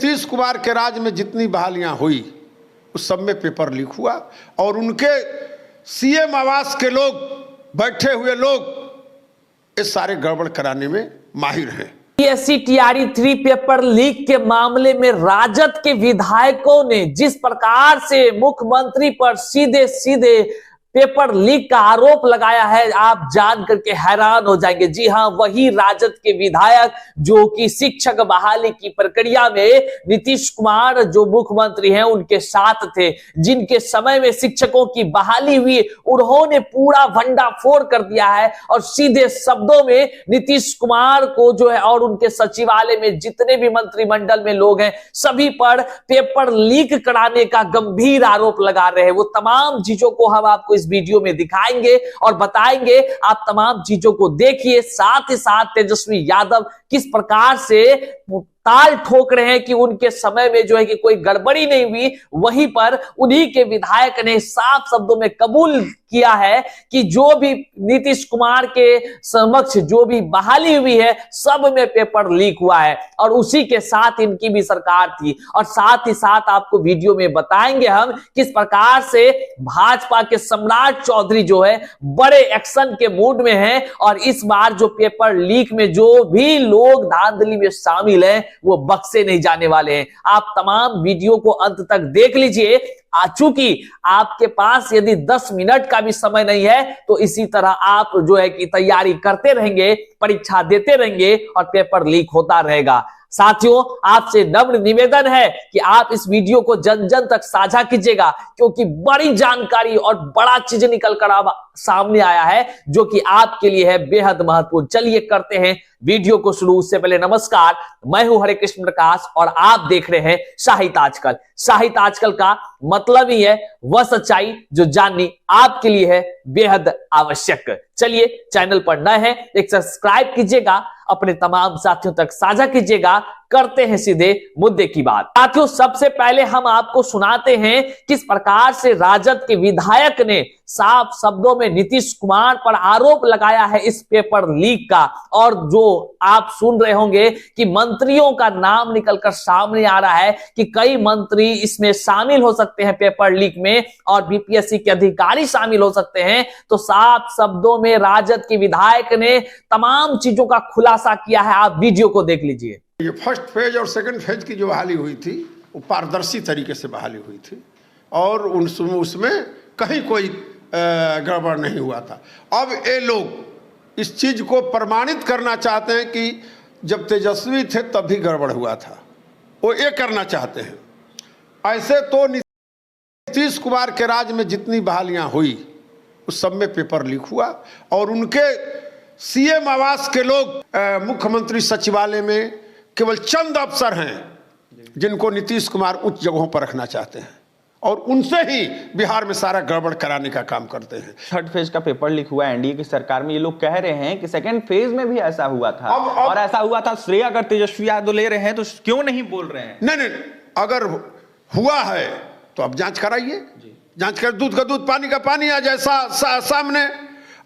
नीतीश कुमार के राज में जितनी बहालियां हुई उस सब में पेपर लीक हुआ और उनके सीएम आवास के लोग, बैठे हुए लोग इस सारे गड़बड़ कराने में माहिर हैं। पीएससी टीआरई 3 पेपर लीक के मामले में राजद के विधायकों ने जिस प्रकार से मुख्यमंत्री पर सीधे सीधे पेपर लीक का आरोप लगाया है, आप जान करके हैरान हो जाएंगे। जी हां, वही राजद के विधायक जो कि शिक्षक बहाली की प्रक्रिया में नीतीश कुमार जो मुख्यमंत्री हैं उनके साथ थे, जिनके समय में शिक्षकों की बहाली हुई, उन्होंने पूरा भंडाफोड़ कर दिया है और सीधे शब्दों में नीतीश कुमार को जो है और उनके सचिवालय में जितने भी मंत्रिमंडल में लोग हैं सभी पर पेपर लीक कराने का गंभीर आरोप लगा रहे हैं। वो तमाम चीजों को हम आपको वीडियो में दिखाएंगे और बताएंगे, आप तमाम चीजों को देखिए। साथ ही साथ तेजस्वी यादव किस प्रकार से ताल ठोक रहे हैं कि उनके समय में जो है कि कोई गड़बड़ी नहीं हुई, वहीं पर उन्हीं के विधायक ने साफ शब्दों में कबूल किया है कि जो भी नीतीश कुमार के समक्ष जो भी बहाली हुई है सब में पेपर लीक हुआ है और उसी के साथ इनकी भी सरकार थी। और साथ ही साथ आपको वीडियो में बताएंगे हम किस प्रकार से भाजपा के सम्राट चौधरी जो है बड़े एक्शन के मूड में हैं और इस बार जो पेपर लीक में जो भी लोग धांधली में शामिल हैं वो बख्शे नहीं जाने वाले हैं। आप तमाम वीडियो को अंत तक देख लीजिए। चूंकि आपके पास यदि 10 मिनट का भी समय नहीं है तो इसी तरह आप जो है कि तैयारी करते रहेंगे, परीक्षा देते रहेंगे और पेपर लीक होता रहेगा। साथियों, आपसे नम्र निवेदन है कि आप इस वीडियो को जन जन तक साझा कीजिएगा, क्योंकि बड़ी जानकारी और बड़ा चीज निकल कर सामने आया है जो कि आपके लिए है बेहद महत्वपूर्ण। चलिए करते हैं वीडियो को शुरू। उससे पहले नमस्कार, मैं हूं हरे कृष्ण प्रकाश और आप देख रहे हैं साहित्य आजकल। साहित्य आजकल का मतलब ही है वह सच्चाई जो जाननी आपके लिए है बेहद आवश्यक। चलिए, चैनल पर नए हैं एक सब्सक्राइब कीजिएगा, अपने तमाम साथियों तक साझा कीजिएगा। करते हैं सीधे मुद्दे की बात। साथियों, सबसे पहले हम आपको सुनाते हैं किस प्रकार से राजद के विधायक ने साफ शब्दों में नीतीश कुमार पर आरोप लगाया है इस पेपर लीक का। और जो आप सुन रहे होंगे कि मंत्रियों का नाम निकलकर सामने आ रहा है कि कई मंत्री इसमें शामिल हो सकते हैं पेपर लीक में और बीपीएससी के अधिकारी शामिल हो सकते हैं। तो साफ शब्दों में राजद के विधायक ने तमाम चीजों का खुलासा किया है। आप वीडियो को देख लीजिए। ये फर्स्ट फेज और सेकंड फेज की जो बहाली हुई थी वो पारदर्शी तरीके से बहाली हुई थी और उसमें कहीं कोई गड़बड़ नहीं हुआ था। अब ये लोग इस चीज को प्रमाणित करना चाहते हैं कि जब तेजस्वी थे तब भी गड़बड़ हुआ था, वो ये करना चाहते हैं। ऐसे तो नीतीश कुमार के राज में जितनी बहालियां हुई उस सब में पेपर लीक हुआ और उनके सीएम आवास के लोग, मुख्यमंत्री सचिवालय में केवल चंद अफसर हैं जिनको नीतीश कुमार उच्च जगहों पर रखना चाहते हैं और उनसे ही बिहार में सारा गड़बड़ कराने का काम करते हैं। थर्ड फेज का पेपर लीक हुआ एनडीए की सरकार में, ये लोग कह रहे हैं कि सेकंड फेज में भी ऐसा हुआ था। और ऐसा हुआ था श्रेय अगर तेजस्वी यादव ले रहे हैं तो क्यों नहीं बोल रहे हैं? नहीं, अगर हुआ है तो अब जांच कराइए, जांच कर दूध का दूध पानी का पानी आ जाए सामने।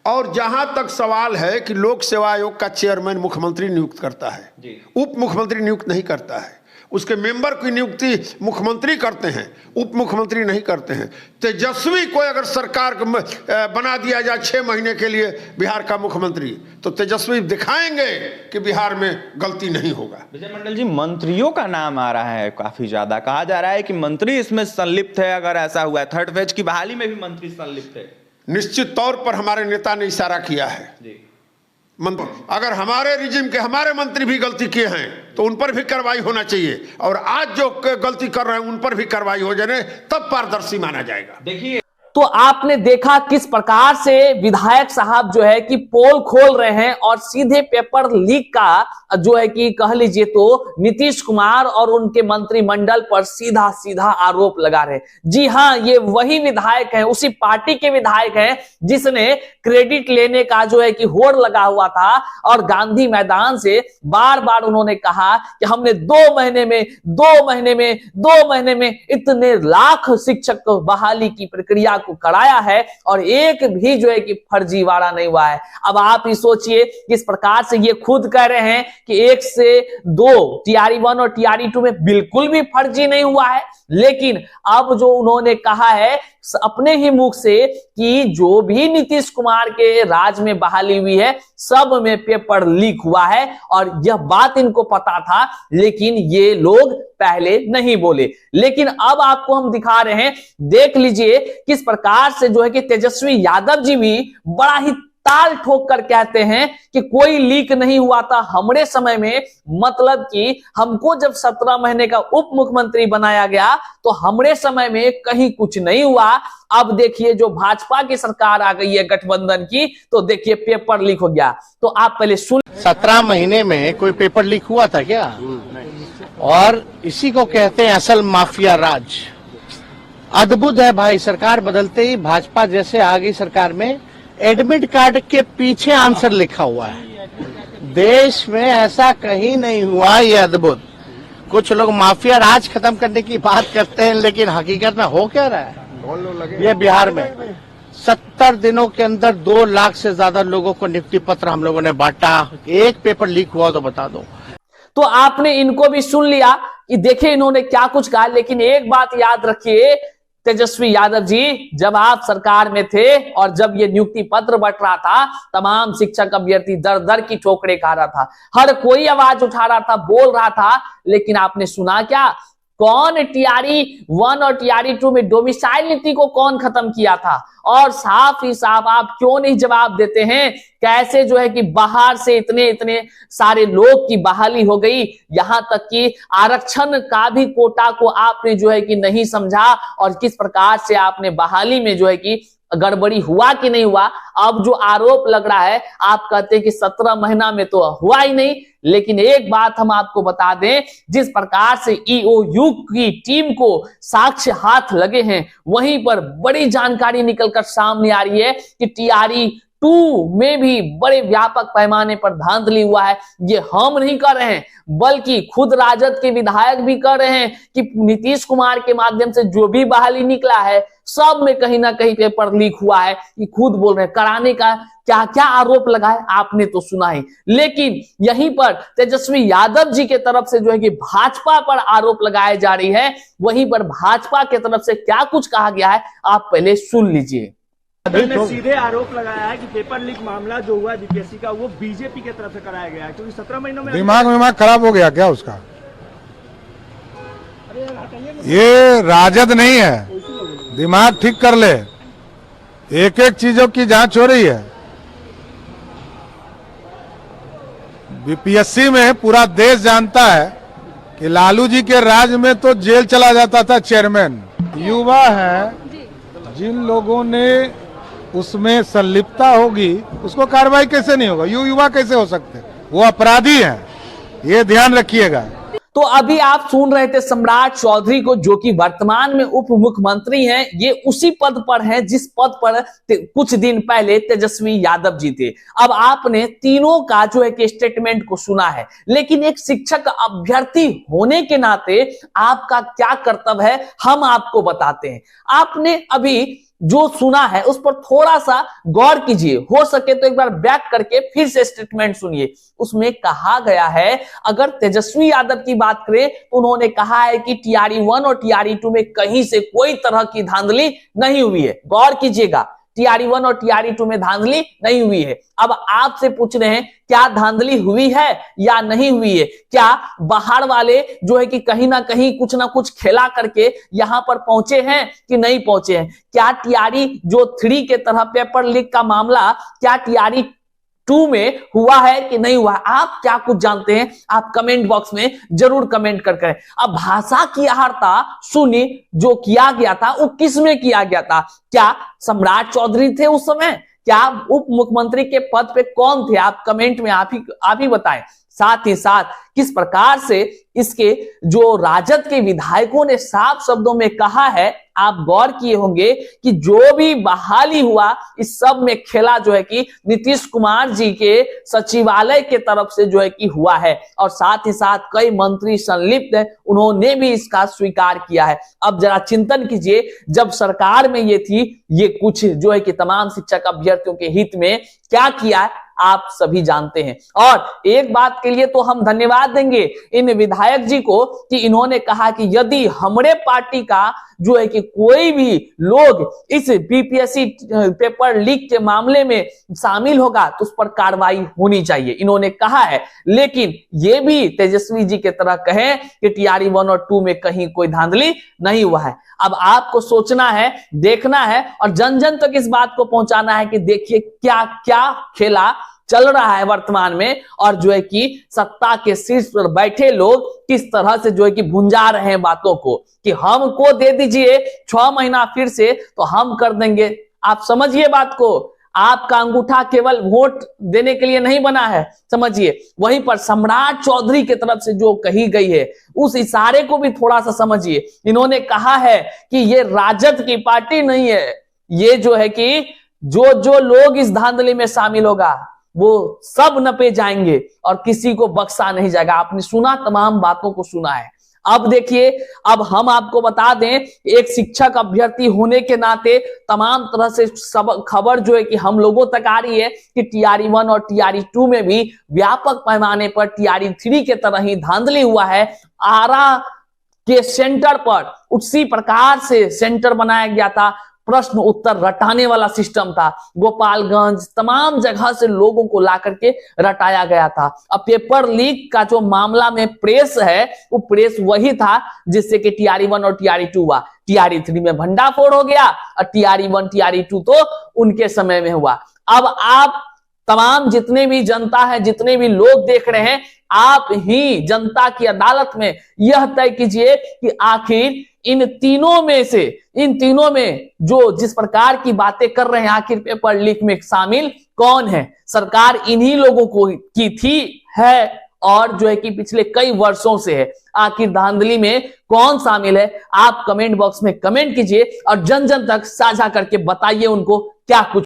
और जहां तक सवाल है कि लोक सेवा आयोग का चेयरमैन मुख्यमंत्री नियुक्त करता है, उप मुख्यमंत्री नियुक्त नहीं करता है, उसके मेंबर की नियुक्ति मुख्यमंत्री करते हैं, उप मुख्यमंत्री नहीं करते हैं। तेजस्वी को अगर सरकार को बना दिया जाए 6 महीने के लिए बिहार का मुख्यमंत्री तो तेजस्वी दिखाएंगे कि बिहार में गलती नहीं होगा। विजय मंडल जी, मंत्रियों का नाम आ रहा है, काफी ज्यादा कहा जा रहा है कि मंत्री इसमें संलिप्त है। अगर ऐसा हुआ है, थर्ड फेज की बहाली में भी मंत्री संलिप्त है। निश्चित तौर पर हमारे नेता ने इशारा किया है अगर हमारे रिजिम के हमारे मंत्री भी गलती किए हैं तो उन पर भी कार्रवाई होना चाहिए और आज जो गलती कर रहे हैं उन पर भी कार्रवाई हो जाए, तब पारदर्शी माना जाएगा। देखिए, तो आपने देखा किस प्रकार से विधायक साहब जो है कि पोल खोल रहे हैं और सीधे पेपर लीक का जो है कि कह लीजिए तो नीतीश कुमार और उनके मंत्रिमंडल पर सीधा सीधा आरोप लगा रहे हैं। जी हां, ये वही विधायक हैं, उसी पार्टी के विधायक हैं जिसने क्रेडिट लेने का जो है कि होड़ लगा हुआ था और गांधी मैदान से बार बार उन्होंने कहा कि हमने 2 महीने में इतने लाख शिक्षक बहाली की प्रक्रिया को कराया है और एक भी जो है कि फर्जीवाड़ा नहीं हुआ है। अब आप ही सोचिए किस प्रकार से ये खुद कह रहे हैं कि 1 से 2 TRE 1 और TRE 2 में बिल्कुल भी फर्जी नहीं हुआ है, लेकिन अब जो उन्होंने कहा है अपने ही मुख से कि जो भी नीतीश कुमार के राज में बहाली हुई है सब में पेपर लीक हुआ है, और यह बात इनको पता था लेकिन ये लोग पहले नहीं बोले। लेकिन अब आपको हम दिखा रहे हैं, देख लीजिए किस प्रकार से जो है कि तेजस्वी यादव जी भी बड़ा ही ताल ठोक कर कहते हैं कि कोई लीक नहीं हुआ था हमारे समय में। मतलब कि हमको जब 17 महीने का उप मुख्यमंत्री बनाया गया तो हमारे समय में कहीं कुछ नहीं हुआ। अब देखिए जो भाजपा की सरकार आ गई है गठबंधन की, तो देखिए पेपर लीक हो गया। तो आप पहले सुन। 17 महीने में कोई पेपर लीक हुआ था क्या? और इसी को कहते हैं असल माफिया राज। अद्भुत है भाई, सरकार बदलते ही भाजपा जैसे आ गई सरकार में, एडमिट कार्ड के पीछे आंसर लिखा हुआ है। देश में ऐसा कहीं नहीं हुआ, ये अद्भुत। कुछ लोग माफिया राज खत्म करने की बात करते हैं, लेकिन हकीकत में हो क्या रहा है? ये बिहार में 70 दिनों के अंदर 2 लाख से ज्यादा लोगों को नियुक्ति पत्र हम लोगों ने बांटा। एक पेपर लीक हुआ तो बता दो। तो आपने इनको भी सुन लिया कि देखिए इन्होंने क्या कुछ कहा, लेकिन एक बात याद रखिए तेजस्वी यादव जी, जब आप सरकार में थे और जब ये नियुक्ति पत्र बंट रहा था, तमाम शिक्षक अभ्यर्थी दर दर की ठोकरें खा रहा था, हर कोई आवाज उठा रहा था, बोल रहा था, लेकिन आपने सुना क्या? कौन TRE 1 और TRE 2 में डोमिसाइल नीति को कौन खत्म किया था? और साफ ही साफ आप क्यों नहीं जवाब देते हैं? कैसे जो है कि बाहर से इतने सारे लोग की बहाली हो गई, यहां तक कि आरक्षण का भी कोटा को आपने जो है कि नहीं समझा, और किस प्रकार से आपने बहाली में जो है कि गड़बड़ी हुआ कि नहीं हुआ। अब जो आरोप लग रहा है, आप कहते हैं कि 17 महीना में तो हुआ ही नहीं, लेकिन एक बात हम आपको बता दें, जिस प्रकार से EOU की टीम को साक्ष्य हाथ लगे हैं, वहीं पर बड़ी जानकारी निकलकर सामने आ रही है कि TRE 2 में भी बड़े व्यापक पैमाने पर धांधली हुआ है। ये हम नहीं कर रहे हैं, बल्कि खुद राजद के विधायक भी कर रहे हैं कि नीतीश कुमार के माध्यम से जो भी बहाली निकला है सब में कहीं ना कहीं पेपर लीक हुआ है। ये खुद बोल रहे हैं। कराने का क्या क्या आरोप लगाए आपने तो सुना ही, लेकिन यहीं पर तेजस्वी यादव जी के तरफ से जो है कि भाजपा पर आरोप लगाए जा रही है, वहीं पर भाजपा के तरफ से क्या कुछ कहा गया है आप पहले सुन लीजिए। ने सीधे आरोप लगाया है कि पेपर लीक मामला जो हुआ बीपीएससी का वो बीजेपी की तरफ से कराया गया है, क्योंकि 17 महीनों में दिमाग खराब हो गया क्या उसका? ये राजद नहीं है, दिमाग ठीक कर ले। एक एक चीजों की जांच हो रही है। बीपीएससी में पूरा देश जानता है कि लालू जी के राज में तो जेल चला जाता था चेयरमैन। युवा है, जिन लोगों ने उसमें संलिप्तता होगी उसको कार्रवाई कैसे नहीं होगा? युवा कैसे हो सकते? वो अपराधी हैं, ये ध्यान रखिएगा। तो अभी आप सुन रहे थे सम्राट चौधरी को, जो कि वर्तमान में उप मुख्यमंत्री हैं। ये उसी पद पर हैं जिस पद पर कुछ दिन पहले तेजस्वी यादव जी थे। अब आपने तीनों का जो है कि स्टेटमेंट को सुना है, लेकिन एक शिक्षक अभ्यर्थी होने के नाते आपका क्या कर्तव्य है हम आपको बताते हैं। आपने अभी जो सुना है उस पर थोड़ा सा गौर कीजिए, हो सके तो एक बार बैक करके फिर से स्टेटमेंट सुनिए। उसमें कहा गया है, अगर तेजस्वी यादव की बात करें तो उन्होंने कहा है कि TRE 1 और TRE 2 में कहीं से कोई तरह की धांधली नहीं हुई है। गौर कीजिएगा, TRE 1 और TRE 2 में धांधली नहीं हुई है। अब आपसे पूछ रहे हैं क्या धांधली हुई है या नहीं हुई है? क्या बाहर वाले जो है कि कहीं ना कहीं कुछ ना कुछ खेला करके यहां पर पहुंचे हैं कि नहीं पहुंचे हैं? क्या TRE जो 3 के तरह पेपर लीक का मामला क्या TRE 2 में हुआ है कि नहीं हुआ? आप क्या कुछ जानते हैं? आप कमेंट बॉक्स में जरूर कमेंट कर करें। अब भाषा की आहारता सुनी जो किया गया था वो किस में किया गया था? क्या सम्राट चौधरी थे उस समय? क्या उप मुख्यमंत्री के पद पे कौन थे? आप कमेंट में आप ही बताएं। साथ ही साथ किस प्रकार से इसके जो राजद के विधायकों ने साफ शब्दों में कहा है, आप गौर किए होंगे कि जो भी बहाली हुआ इस सब में खेला जो है कि नीतीश कुमार जी के सचिवालय के तरफ से जो है कि हुआ है, और साथ ही साथ कई मंत्री संलिप्त है, उन्होंने भी इसका स्वीकार किया है। अब जरा चिंतन कीजिए, जब सरकार में ये थी, ये कुछ जो है कि तमाम शिक्षक अभ्यर्थियों के हित में क्या किया है आप सभी जानते हैं। और एक बात के लिए तो हम धन्यवाद देंगे इन विधायक जी को कि इन्होंने कहा कि यदि हमारे पार्टी का जो है कि कोई भी लोग इस बीपीएससी पेपर लीक के मामले में शामिल होगा तो उस पर कार्रवाई होनी चाहिए, इन्होंने कहा है। लेकिन ये भी तेजस्वी जी के तरह कहें कि टीआरई 1 और 2 में कहीं कोई धांधली नहीं हुआ है। अब आपको सोचना है, देखना है और जन जन तक इस बात को पहुंचाना है कि देखिए क्या क्या खेला चल रहा है वर्तमान में, और जो है कि सत्ता के शीर्ष पर बैठे लोग किस तरह से जो है कि भुंजा रहे हैं बातों को कि हमको दे दीजिए 6 महीना फिर से तो हम कर देंगे। आप समझिए बात को, आपका अंगूठा केवल वोट देने के लिए नहीं बना है, समझिए। वहीं पर सम्राट चौधरी की तरफ से जो कही गई है उस इशारे को भी थोड़ा सा समझिए। इन्होंने कहा है कि ये राजद की पार्टी नहीं है, ये जो है कि जो लोग इस धांधली में शामिल होगा वो सब नपे जाएंगे और किसी को बख्शा नहीं जाएगा। आपने सुना, तमाम बातों को सुना है। अब देखिए, अब हम आपको बता दें, एक शिक्षक अभ्यर्थी होने के नाते तमाम तरह से सब खबर जो है कि हम लोगों तक आ रही है कि टीआरई 1 और टीआरई 2 में भी व्यापक पैमाने पर टीआरई 3 के तरह ही धांधली हुआ है। आरा के सेंटर पर उसी प्रकार से सेंटर बनाया गया था, प्रश्न उत्तर रटाने वाला सिस्टम था, गोपालगंज तमाम जगह से लोगों को ला करके रटाया गया था। अब पेपर लीक का जो मामला में प्रेस है वो प्रेस वही था जिससे कि टीआरई 1 और टीआरई 2 हुआ। टीआरई 3 में भंडाफोड़ हो गया और टीआरई 1 टीआरई 2 तो उनके समय में हुआ। अब आप तमाम जितने भी जनता है, जितने भी लोग देख रहे हैं, आप ही जनता की अदालत में यह तय कीजिए कि आखिर इन तीनों में जो जिस प्रकार की बातें कर रहे हैं, आखिर पेपर लीक में शामिल कौन है। सरकार इन्हीं लोगों को की थी है और जो है कि पिछले कई वर्षों से है। आखिर धांधली में कौन शामिल है, आप कमेंट बॉक्स में कमेंट कीजिए और जन जन तक साझा करके बताइए उनको क्या कुछ